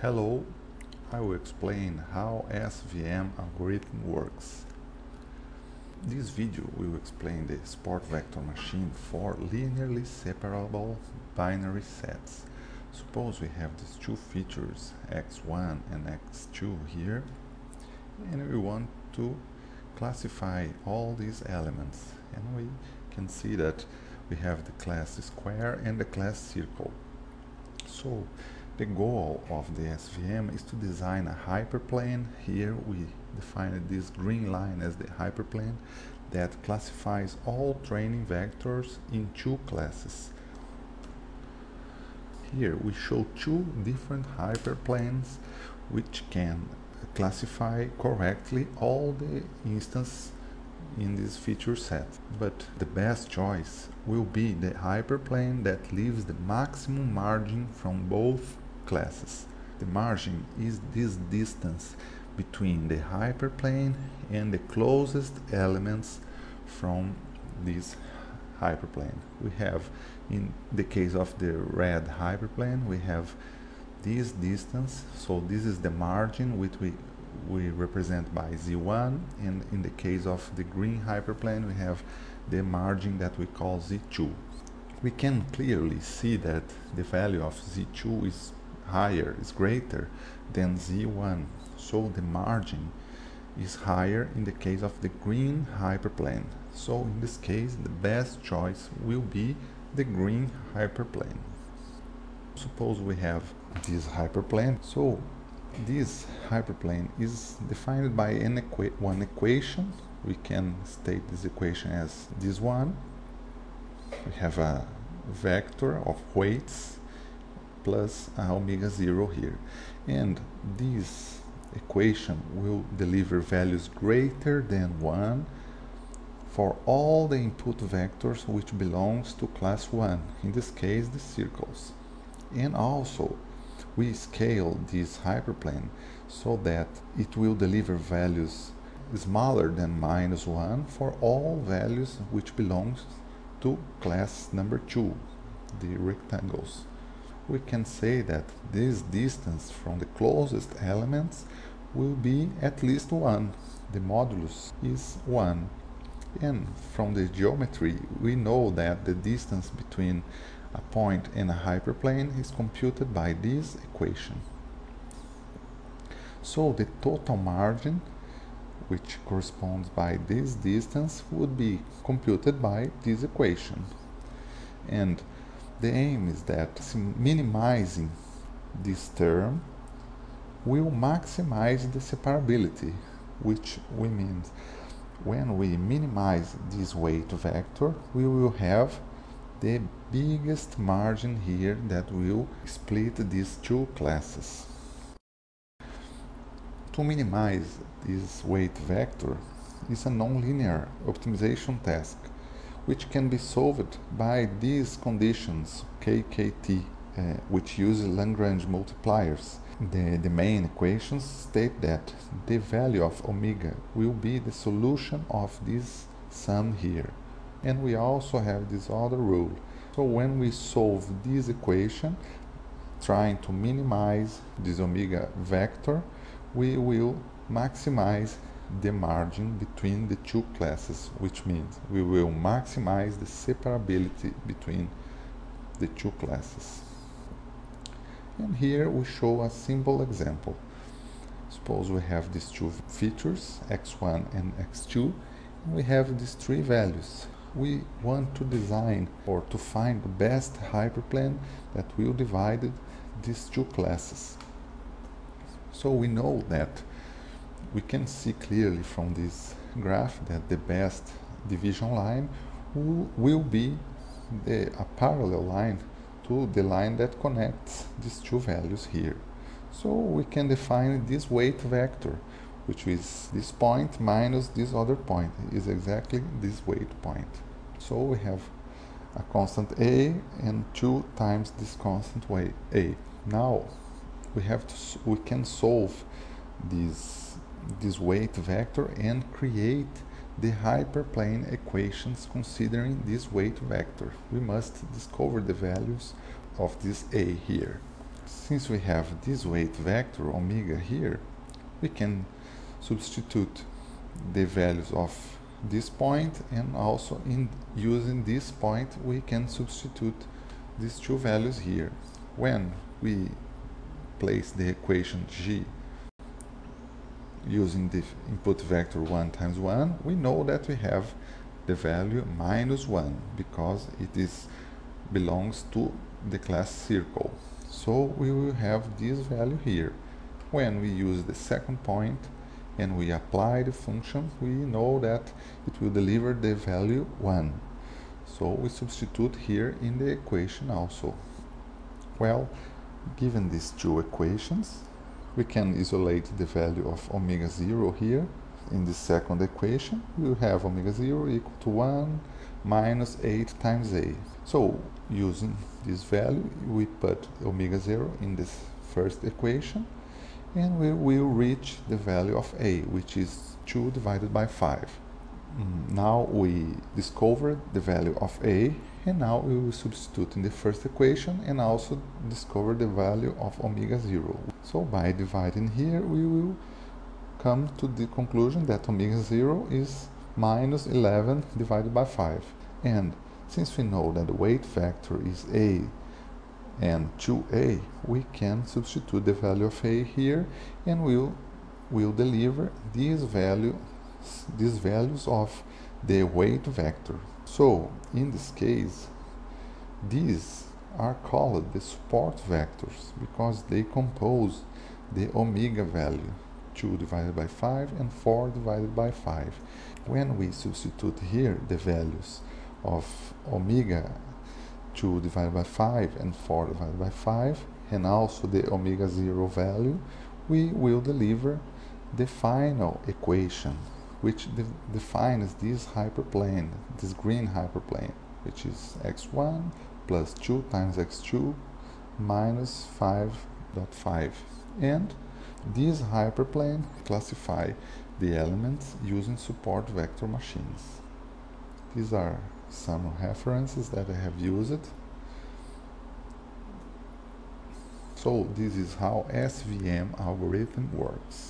Hello, I will explain how SVM algorithm works. This video will explain the support vector machine for linearly separable binary sets. Suppose we have these two features, x1 and x2 here, and we want to classify all these elements. And we can see that we have the class square and the class circle. So the goal of the SVM is to design a hyperplane. Here we define this green line as the hyperplane that classifies all training vectors in two classes. Here we show two different hyperplanes which can classify correctly all the instances in this feature set. But the best choice will be the hyperplane that leaves the maximum margin from both classes. The margin is this distance between the hyperplane and the closest elements from this hyperplane. We have, in the case of the red hyperplane, we have this distance, so this is the margin which we represent by z1, and in the case of the green hyperplane we have the margin that we call z2. We can clearly see that the value of z2 is greater than z1, so the margin is higher in the case of the green hyperplane. So in this case the best choice will be the green hyperplane. Suppose we have this hyperplane, so this hyperplane is defined by one equation. We can state this equation as this one. We have a vector of weights plus omega 0 here, and this equation will deliver values greater than 1 for all the input vectors which belongs to class 1, in this case the circles. And also we scale this hyperplane so that it will deliver values smaller than -1 for all values which belongs to class number 2, the rectangles. We can say that this distance from the closest elements will be at least 1. The modulus is 1. And from the geometry we know that the distance between a point and a hyperplane is computed by this equation. So the total margin, which corresponds by this distance, would be computed by this equation. And the aim is that minimizing this term will maximize the separability, which we mean when we minimize this weight vector, we will have the biggest margin here that will split these two classes. To minimize this weight vector is a nonlinear optimization task, which can be solved by these conditions KKT, which use Lagrange multipliers. The main equations state that the value of omega will be the solution of this sum here. And we also have this other rule. So when we solve this equation, trying to minimize this omega vector, we will maximize the margin between the two classes, which means we will maximize the separability between the two classes. And here we show a simple example. Suppose we have these two features, x1 and x2, and we have these three values. We want to design or to find the best hyperplane that will divide these two classes. So we know that we can see clearly from this graph that the best division line will be a parallel line to the line that connects these two values here. So we can define this weight vector, which is this point minus this other point, is exactly this weight point. So we have a constant a and 2 times this constant weight a. Now we can solve this weight vector and create the hyperplane equations considering this weight vector. We must discover the values of this a here. Since we have this weight vector omega here, we can substitute the values of this point, and also in using this point we can substitute these two values here. When we place the equation g using the input vector 1 times 1, we know that we have the value -1 because it belongs to the class circle. So we will have this value here. When we use the second point and we apply the function, we know that it will deliver the value 1. So we substitute here in the equation also. Well, given these two equations, we can isolate the value of omega 0 here. In the second equation, we will have omega 0 equal to 1 minus 8 times a. So, using this value, we put omega 0 in this first equation, and we will reach the value of a, which is 2 divided by 5. Now we discovered the value of a, and now we will substitute in the first equation and also discover the value of omega 0. So by dividing here, we will come to the conclusion that omega 0 is minus 11 divided by 5. And since we know that the weight vector is a and 2a, we can substitute the value of a here, and we'll deliver these values of the weight vector. So in this case, these are called the support vectors because they compose the omega value, 2 divided by 5 and 4 divided by 5. When we substitute here the values of omega 2 divided by 5 and 4 divided by 5, and also the omega 0 value, we will deliver the final equation, which defines this hyperplane, this green hyperplane, which is x1 plus 2 times x2 minus 5.5. And this hyperplane classify the elements using support vector machines. These are some references that I have used. So this is how SVM algorithm works.